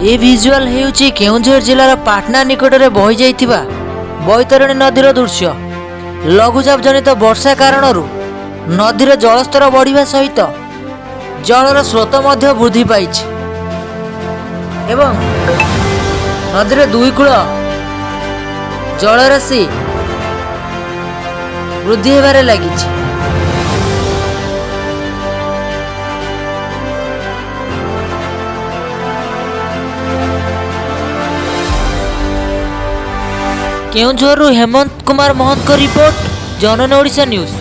ए visual हेउची Keonjhar जिलार Patna निकट में बही जाइथिबा बैतरणी नदीर दृश्य। लघुचाप जनित वर्षा कारण नदीर जलस्तर बढ़िबा सहित जलर स्रोत मध्य वृद्धि पाइछि एवं नदीर दुई कूल जलराशि वृद्धि हेबारे लागिछि। केउंझरु हेमंत कुमार महंत को रिपोर्ट, जननी ओडिशा न्यूज।